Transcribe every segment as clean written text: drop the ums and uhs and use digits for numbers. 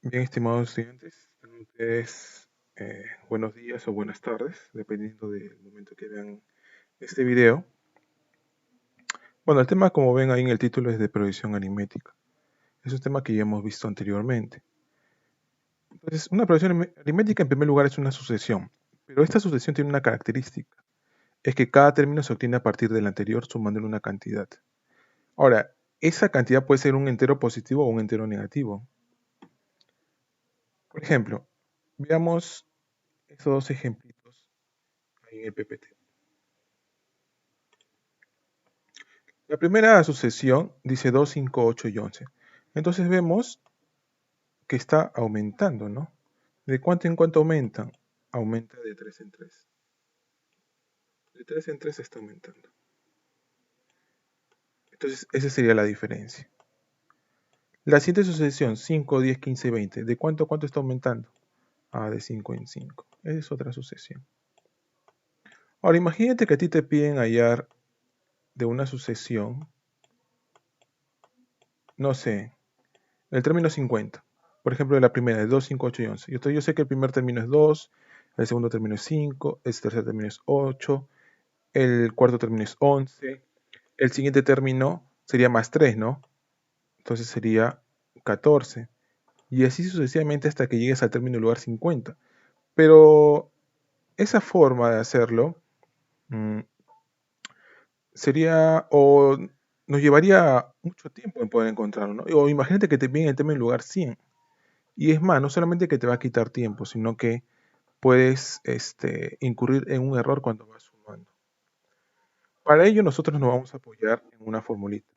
Bien, estimados estudiantes, tengan ustedes buenos días o buenas tardes, dependiendo del momento que vean este video. Bueno, el tema, como ven ahí en el título, es de progresión aritmética. Es un tema que ya hemos visto anteriormente. Entonces, una progresión aritmética, en primer lugar, es una sucesión, pero esta sucesión tiene una característica, es que cada término se obtiene a partir del anterior sumándole una cantidad. Ahora, esa cantidad puede ser un entero positivo o un entero negativo. Por ejemplo, veamos estos dos ejemplitos ahí en el PPT. La primera sucesión dice 2, 5, 8 y 11. Entonces vemos que está aumentando, ¿no? ¿De cuánto en cuánto aumenta? Aumenta de 3 en 3. De 3 en 3 está aumentando. Entonces esa sería la diferencia. La siguiente sucesión, 5, 10, 15, 20. ¿De cuánto a cuánto está aumentando? Ah, de 5 en 5. Esa es otra sucesión. Ahora imagínate que a ti te piden hallar de una sucesión, no sé, el término 50. Por ejemplo, de la primera, de 2, 5, 8 y 11. Yo sé que el primer término es 2, el segundo término es 5, el tercer término es 8, el cuarto término es 11, el siguiente término sería más 3, ¿no? Entonces sería 14. Y así sucesivamente hasta que llegues al término lugar 50. Pero esa forma de hacerlo mm, sería o nos llevaría mucho tiempo en poder encontrarlo, ¿no? O imagínate que te piden el término lugar 100. Y es más, no solamente que te va a quitar tiempo, sino que puedes incurrir en un error cuando vas sumando. Para ello nosotros nos vamos a apoyar en una formulita,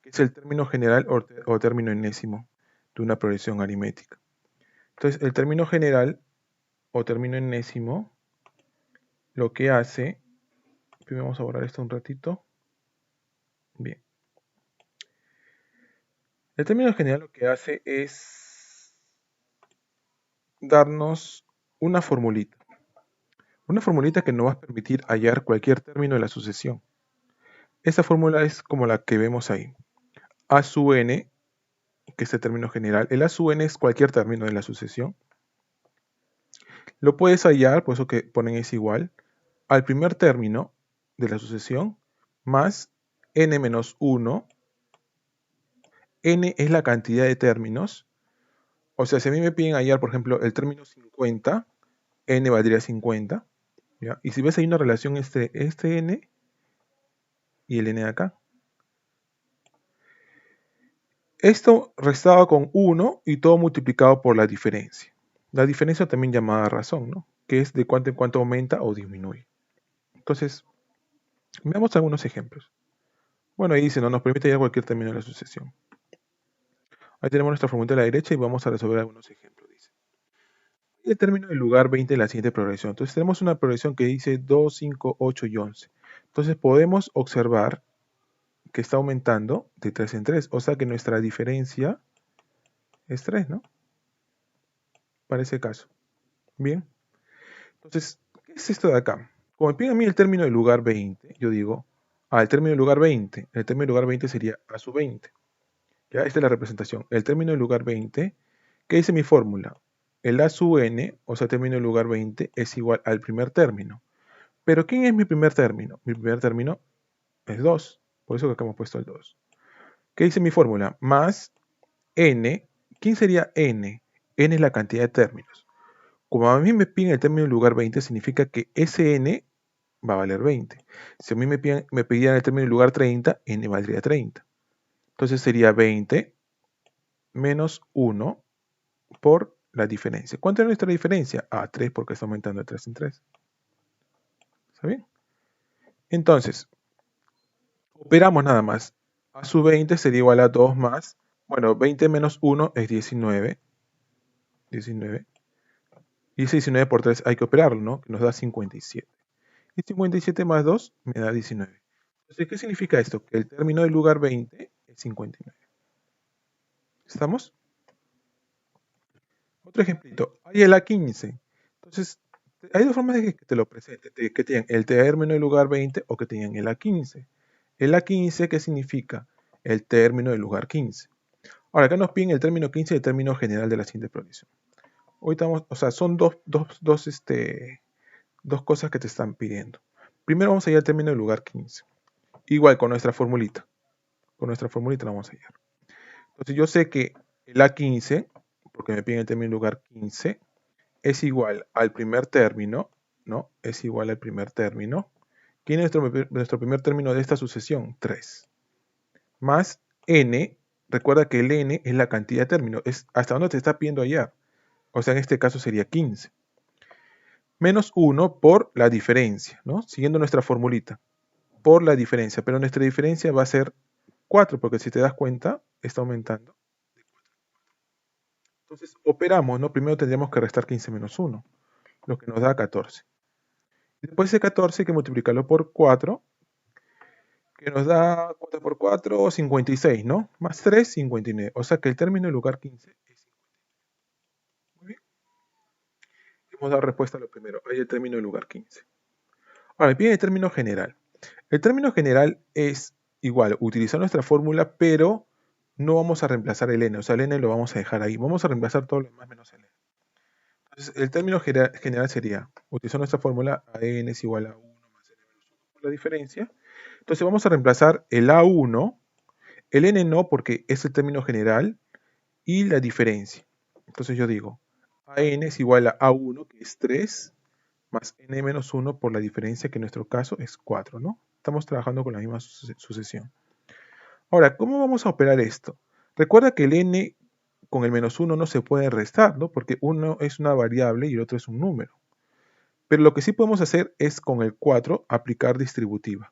que es el término general o término enésimo de una progresión aritmética. Entonces, el término general o término enésimo lo que hace, primero vamos a borrar esto un ratito. Bien. El término general lo que hace es darnos una formulita. Una formulita que nos va a permitir hallar cualquier término de la sucesión. Esta fórmula es como la que vemos ahí. A sub n, que es el término general. El A sub n es cualquier término de la sucesión. Lo puedes hallar, por eso que ponen es igual, al primer término de la sucesión más n menos 1. N es la cantidad de términos. O sea, si a mí me piden hallar, por ejemplo, el término 50, n valdría 50. ¿Ya? Y si ves, hay una relación entre este n y el n de acá. Esto restado con 1 y todo multiplicado por la diferencia. La diferencia también llamada razón, ¿no? Que es de cuánto en cuánto aumenta o disminuye. Entonces, veamos algunos ejemplos. Bueno, ahí dice, no nos permite hallar cualquier término de la sucesión. Ahí tenemos nuestra fórmula a la derecha y vamos a resolver algunos ejemplos, dice. Y el término del lugar 20 de la siguiente progresión. Entonces tenemos una progresión que dice 2, 5, 8 y 11. Entonces podemos observar que está aumentando de 3 en 3. O sea que nuestra diferencia es 3, ¿no? Para ese caso. Bien. Entonces, ¿qué es esto de acá? Como me piden a mí el término del lugar 20, yo digo, el término del lugar 20. El término del lugar 20 sería a sub 20. ¿Ya? Esta es la representación. El término del lugar 20, ¿qué dice mi fórmula? El a sub n, o sea, término del lugar 20, es igual al primer término. Pero ¿quién es mi primer término? Mi primer término es 2. Por eso que acá hemos puesto el 2. ¿Qué dice mi fórmula? Más n. ¿Quién sería n? N es la cantidad de términos. Como a mí me piden el término del lugar 20, significa que ese n va a valer 20. Si a mí me pedían el término del lugar 30, n valdría 30. Entonces sería 20 menos 1 por la diferencia. ¿Cuánto es nuestra diferencia? 3 porque está aumentando de 3 en 3. ¿Está bien? Entonces, operamos nada más. A sub 20 sería igual a 2 más. Bueno, 20 menos 1 es 19. 19. Y ese 19 por 3 hay que operarlo, ¿no? Que nos da 57. Y 57 más 2 me da 19. Entonces, ¿qué significa esto? Que el término del lugar 20 es 59. ¿Estamos? Otro ejemplito. Hay el A15. Entonces, hay dos formas de que te lo presente. Que tengan el término del lugar 20 o que tengan el A15. El A15, ¿qué significa? El término del lugar 15. Ahora, acá nos piden el término 15 y el término general de la siguiente progresión. Ahorita vamos, o sea, son dos cosas que te están pidiendo. Primero vamos a ir al término del lugar 15. Igual con nuestra formulita. Con nuestra formulita la vamos a hallar. Entonces yo sé que el A15, porque me piden el término del lugar 15, es igual al primer término, ¿no? Es igual al primer término. ¿Quién es nuestro primer término de esta sucesión? 3. Más n, recuerda que el n es la cantidad de términos, es hasta dónde te está pidiendo hallar. O sea, en este caso sería 15. Menos 1 por la diferencia, ¿no? Siguiendo nuestra formulita. Por la diferencia, pero nuestra diferencia va a ser 4, porque si te das cuenta, está aumentando. Entonces, operamos, ¿no? Primero tendríamos que restar 15 menos 1, lo que nos da 14. Y después ese 14 hay que multiplicarlo por 4, que nos da 4 por 4, 56, ¿no? Más 3, 59. O sea que el término del lugar 15 es 59. Muy bien. Hemos dado respuesta a lo primero. Hay el término del lugar 15. Ahora, me piden el término general. El término general es igual, utilizar nuestra fórmula, pero no vamos a reemplazar el n. O sea, el n lo vamos a dejar ahí. Vamos a reemplazar todo lo demás menos el n. Entonces, el término general sería, utilizar nuestra fórmula, a(n es igual a 1 más n menos 1 por la diferencia. Entonces vamos a reemplazar el a1, el n no porque es el término general, y la diferencia. Entonces yo digo, a(n es igual a a1, que es 3, más n menos 1 por la diferencia, que en nuestro caso es 4, ¿no? Estamos trabajando con la misma sucesión. Ahora, ¿cómo vamos a operar esto? Recuerda que el n con el menos 1 no se puede restar, ¿no? Porque uno es una variable y el otro es un número. Pero lo que sí podemos hacer es con el 4 aplicar distributiva.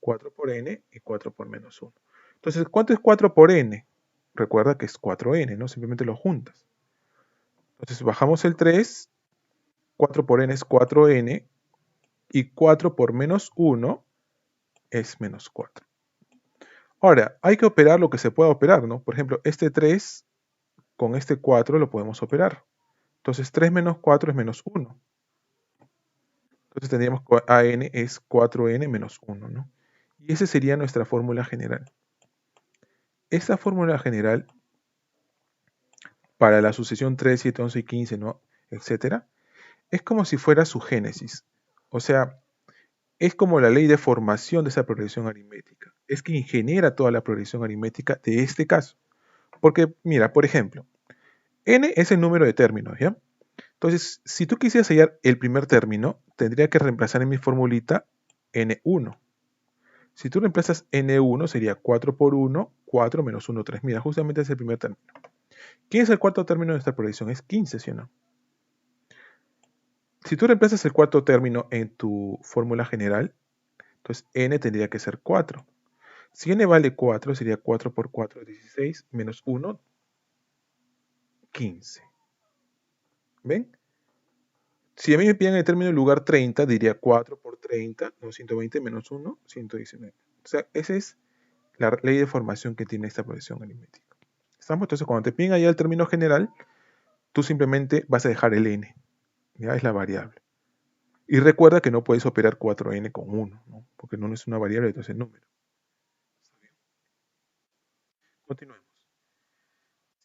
4 por n y 4 por menos 1. Entonces, ¿cuánto es 4 por n? Recuerda que es 4n, ¿no? Simplemente lo juntas. Entonces, bajamos el 3, 4 por n es 4n, y 4 por menos 1 es menos 4. Ahora, hay que operar lo que se pueda operar, ¿no? Por ejemplo, este 3 con este 4 lo podemos operar. Entonces, 3 menos 4 es menos 1. Entonces tendríamos que an es 4n menos 1, ¿no? Y esa sería nuestra fórmula general. Esta fórmula general para la sucesión 3, 7, 11 y 15, ¿no? Etcétera, es como si fuera su génesis. O sea, es como la ley de formación de esa progresión aritmética. Es quien genera toda la progresión aritmética de este caso. Porque, mira, por ejemplo, n es el número de términos, ¿ya? Entonces, si tú quisieras hallar el primer término, tendría que reemplazar en mi formulita n1. Si tú reemplazas n1, sería 4 por 1, 4 menos 1, 3. Mira, justamente es el primer término. ¿Quién es el cuarto término de nuestra progresión? Es 15, ¿sí o no? Si tú reemplazas el cuarto término en tu fórmula general, entonces n tendría que ser 4. Si n vale 4, sería 4 por 4, 16, menos 1, 15. ¿Ven? Si a mí me piden el término en lugar 30, diría 4 por 30, no, 120 menos 1, 119. O sea, esa es la ley de formación que tiene esta progresión aritmética. ¿Estamos? Entonces, cuando te piden allá el término general, tú simplemente vas a dejar el n. Ya es la variable. Y recuerda que no puedes operar 4n con 1, ¿no? Porque no es una variable, entonces es número. ¿Está bien? Continuemos.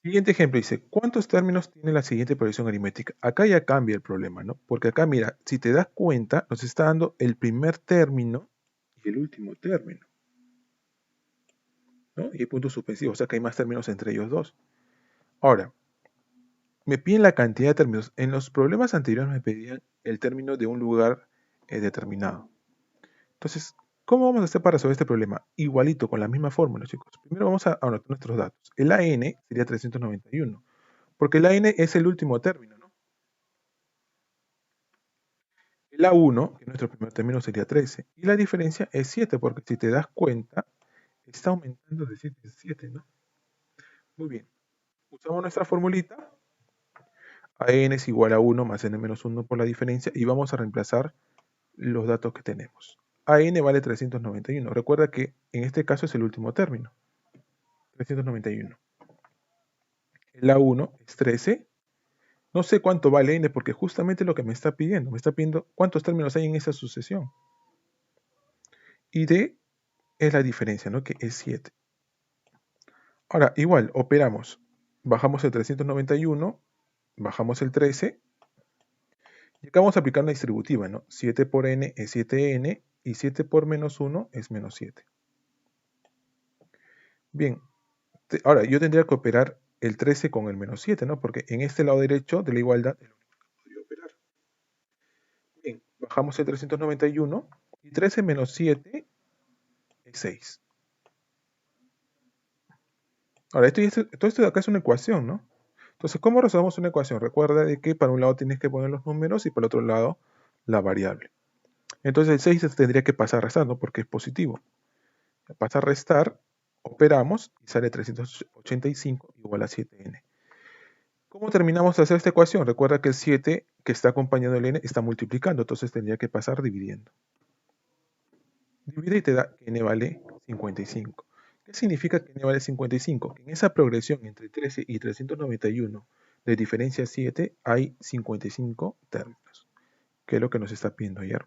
Siguiente ejemplo dice, ¿cuántos términos tiene la siguiente progresión aritmética? Acá ya cambia el problema, ¿no? Porque acá, mira, si te das cuenta, nos está dando el primer término y el último término, ¿no? Y hay puntos suspensivos, o sea que hay más términos entre ellos dos. Ahora, me piden la cantidad de términos. En los problemas anteriores me pedían el término de un lugar determinado. Entonces, ¿cómo vamos a hacer para resolver este problema? Igualito, con la misma fórmula, chicos. Primero vamos a anotar nuestros datos. El AN sería 391, porque el AN es el último término, ¿no? El A1, que es nuestro primer término, sería 13. Y la diferencia es 7, porque si te das cuenta, está aumentando de 7 en 7, ¿no? Muy bien. Usamos nuestra formulita. AN es igual a 1 más n menos 1 por la diferencia, y vamos a reemplazar los datos que tenemos. AN vale 391. Recuerda que en este caso es el último término. 391. El A1 es 13. No sé cuánto vale n porque justamente lo que me está pidiendo. Me está pidiendo cuántos términos hay en esa sucesión. Y D es la diferencia, ¿no? Que es 7. Ahora, igual, operamos. bajamos el 391, bajamos el 13, y acá vamos a aplicar una distributiva, ¿no? 7 por n es 7n, y 7 por menos 1 es menos 7. Bien, ahora yo tendría que operar el 13 con el menos 7, ¿no? Porque en este lado derecho de la igualdad es lo único que podría operar. Bien, bajamos el 391, y 13 menos 7 es 6. Ahora, todo esto de acá es una ecuación, ¿no? Entonces, ¿cómo resolvemos una ecuación? Recuerda de que para un lado tienes que poner los números y para el otro lado la variable. Entonces el 6 se tendría que pasar restando porque es positivo. Pasa a restar, operamos y sale 385 igual a 7n. ¿Cómo terminamos de hacer esta ecuación? Recuerda que el 7 que está acompañado del n está multiplicando, entonces tendría que pasar dividiendo. Divide y te da que n vale 55. ¿Qué significa que n vale 55? Que en esa progresión entre 13 y 391 de diferencia 7 hay 55 términos, que es lo que nos está pidiendo ayer.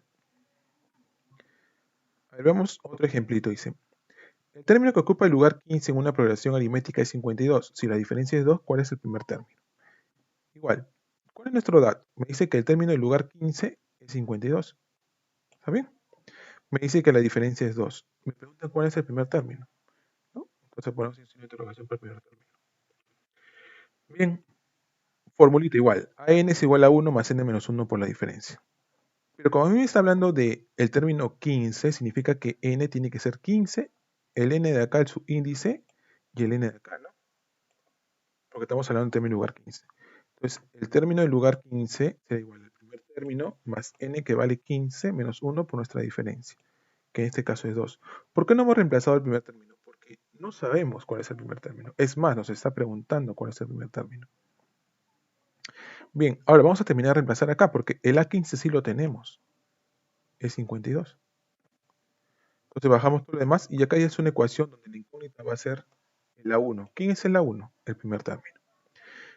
A ver, veamos otro ejemplito. Dice, el término que ocupa el lugar 15 en una progresión aritmética es 52. Si la diferencia es 2, ¿cuál es el primer término? Igual, ¿cuál es nuestro dato? Me dice que el término del lugar 15 es 52. ¿Está bien? Me dice que la diferencia es 2. Me preguntan cuál es el primer término, ¿no? Entonces ponemos un signo de interrogación para el primer término. Bien, formulita igual. AN es igual a 1 más n menos 1 por la diferencia. Pero como a mí me está hablando del término 15, significa que n tiene que ser 15, el n de acá el subíndice y el n de acá, ¿no? Porque estamos hablando del término lugar 15. Entonces, el término del lugar 15 será igual al primer término más n que vale 15 menos 1 por nuestra diferencia, que en este caso es 2. ¿Por qué no hemos reemplazado el primer término? Porque no sabemos cuál es el primer término. Es más, nos está preguntando cuál es el primer término. Bien, ahora vamos a terminar de reemplazar acá, porque el A15 sí lo tenemos. Es 52. Entonces bajamos todo lo demás y acá ya es una ecuación donde la incógnita va a ser el A1. ¿Quién es el A1? El primer término.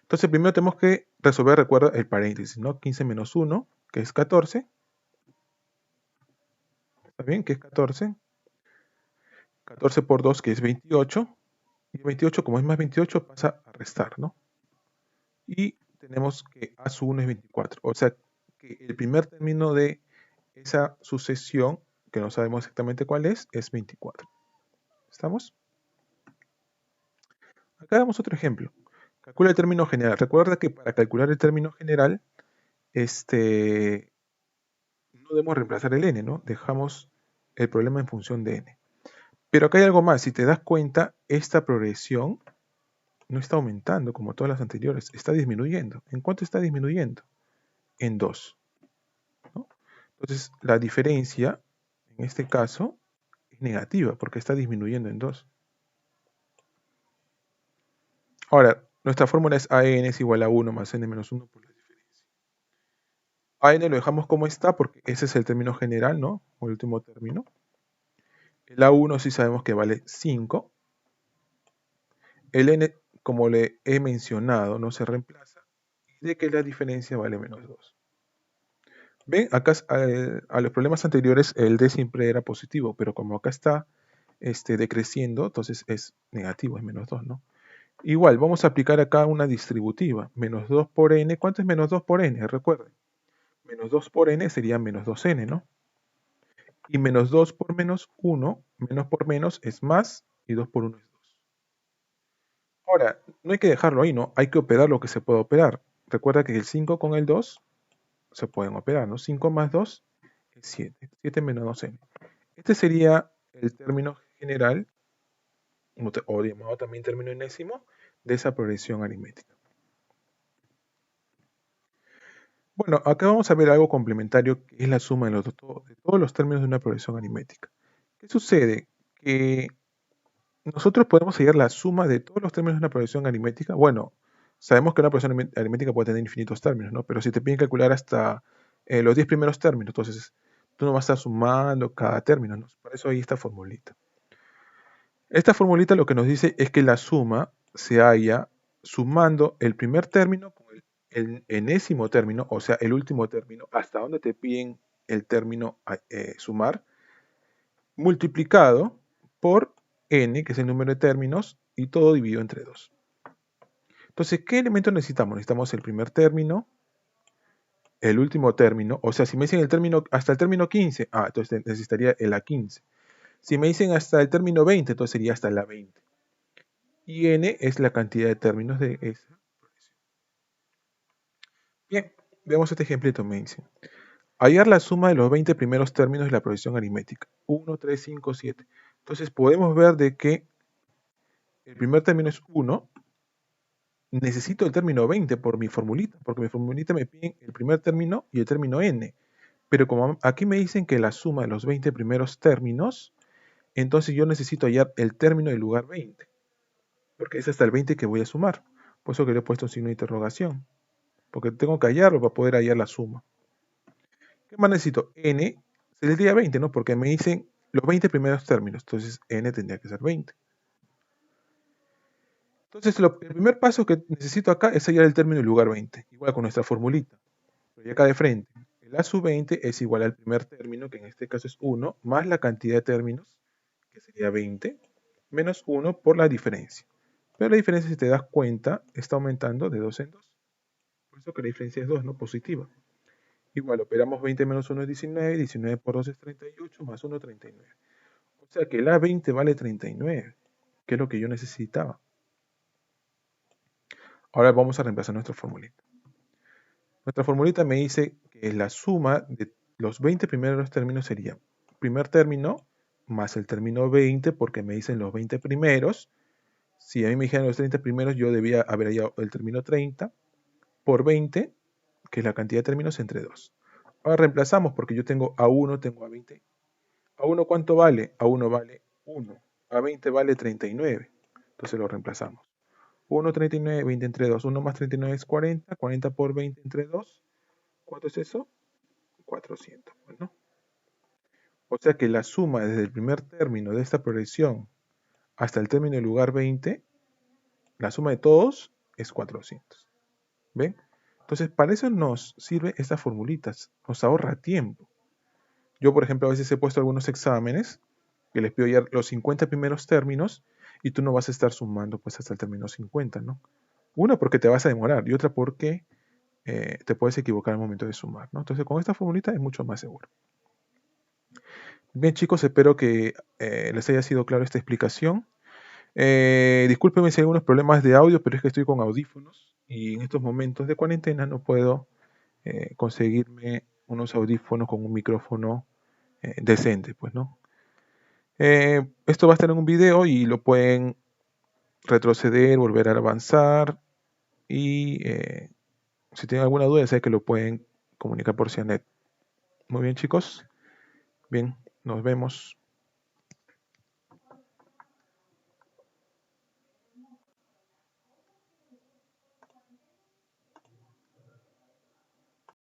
Entonces primero tenemos que resolver, recuerda, el paréntesis, ¿no? 15 menos 1, que es 14. ¿Está bien? Que es 14. 14 por 2, que es 28. Y 28, como es más 28, pasa a restar, ¿no? Y tenemos que A sub 1 es 24. O sea, que el primer término de esa sucesión, que no sabemos exactamente cuál es 24. ¿Estamos? Acá damos otro ejemplo. Calcula el término general. Recuerda que para calcular el término general, no debemos reemplazar el n, ¿no? Dejamos el problema en función de n. Pero acá hay algo más. Si te das cuenta, esta progresión no está aumentando como todas las anteriores. Está disminuyendo. ¿En cuánto está disminuyendo? En 2. ¿No? Entonces, la diferencia, en este caso, es negativa porque está disminuyendo en 2. Ahora, nuestra fórmula es AN es igual a 1 más n menos 1 por la diferencia. AN lo dejamos como está porque ese es el término general, ¿no? O el último término. El A1 sí sabemos que vale 5. El n, como le he mencionado, no se reemplaza. Y de que la diferencia vale menos 2. ¿Ven? Acá a los problemas anteriores el d siempre era positivo, pero como acá está decreciendo, entonces es negativo, es menos 2, ¿no? Igual, vamos a aplicar acá una distributiva. Menos 2 por n. ¿Cuánto es menos 2 por n? Recuerden. Menos 2 por n sería menos 2n, ¿no? Y menos 2 por menos 1, menos por menos es más, y 2 por 1 es 2. Ahora, no hay que dejarlo ahí, ¿no? Hay que operar lo que se pueda operar. Recuerda que el 5 con el 2 se pueden operar, ¿no? 5 más 2 es 7. 7 menos 2n. Este sería el término general, o llamado también término enésimo, de esa progresión aritmética. Bueno, acá vamos a ver algo complementario que es la suma de todos los términos de una progresión aritmética. ¿Qué sucede? Que nosotros podemos hallar la suma de todos los términos de una progresión aritmética. Bueno, sabemos que una progresión aritmética puede tener infinitos términos, ¿no? Pero si te piden calcular hasta los 10 primeros términos, entonces tú no vas a estar sumando cada término, ¿no? Por eso hay esta formulita. Esta formulita lo que nos dice es que la suma se halla sumando el primer término con el enésimo término, o sea, el último término, hasta donde te piden el término sumar, multiplicado por n, que es el número de términos, y todo dividido entre 2. Entonces, ¿qué elementos necesitamos? Necesitamos el primer término, el último término. O sea, si me dicen el término, hasta el término 15, entonces necesitaría el A15. Si me dicen hasta el término 20, entonces sería hasta la 20. Y n es la cantidad de términos de esa progresión. Bien, veamos este ejemplito. Me dice, hallar la suma de los 20 primeros términos de la progresión aritmética. 1, 3, 5, 7. Entonces podemos ver de que el primer término es 1. Necesito el término 20 por mi formulita, porque mi formulita me pide el primer término y el término n. Pero como aquí me dicen que la suma de los 20 primeros términos, entonces yo necesito hallar el término del lugar 20, porque es hasta el 20 que voy a sumar. Por eso que le he puesto un signo de interrogación, porque tengo que hallarlo para poder hallar la suma. ¿Qué más necesito? N sería 20, ¿no? Porque me dicen los 20 primeros términos, entonces n tendría que ser 20. Entonces el primer paso que necesito acá es hallar el término del lugar 20, igual con nuestra formulita. Pero ya acá de frente, el A sub 20 es igual al primer término, que en este caso es 1, más la cantidad de términos, que sería 20, menos 1 por la diferencia. Pero la diferencia, si te das cuenta, está aumentando de 2 en 2. Por eso que la diferencia es 2, ¿no? Positiva. Igual, operamos 20 menos 1 es 19, 19 por 2 es 38, más 1, 39. O sea que el A20 vale 39, que es lo que yo necesitaba. Ahora vamos a reemplazar nuestra formulita. Nuestra formulita me dice que la suma de los 20 primeros términos sería primer término más el término 20, porque me dicen los 20 primeros. Si a mí me dijeran los 30 primeros, yo debía haber hallado el término 30 por 20, que es la cantidad de términos entre 2. Ahora reemplazamos porque yo tengo A1, tengo A20. ¿A1 cuánto vale? A1 vale 1. A20 vale 39. Entonces lo reemplazamos. 1, 39, 20 entre 2. 1 más 39 es 40. 40 por 20 entre 2. ¿Cuánto es eso? 400. Bueno. O sea que la suma desde el primer término de esta progresión hasta el término del lugar 20, la suma de todos es 400. ¿Ven? Entonces, para eso nos sirve estas formulitas. Nos ahorra tiempo. Yo, por ejemplo, a veces he puesto algunos exámenes que les pido ya los 50 primeros términos y tú no vas a estar sumando pues hasta el término 50, ¿no? Una, porque te vas a demorar, y otra porque te puedes equivocar al momento de sumar, ¿no? Entonces, con esta formulita es mucho más seguro. Bien, chicos, espero que les haya sido claro esta explicación. Discúlpenme si hay algunos problemas de audio, pero es que estoy con audífonos y en estos momentos de cuarentena no puedo conseguirme unos audífonos con un micrófono decente, pues, ¿no? Esto va a estar en un video y lo pueden retroceder, volver a avanzar y si tienen alguna duda, sé que lo pueden comunicar por Cianet. Muy bien, chicos. Bien, nos vemos.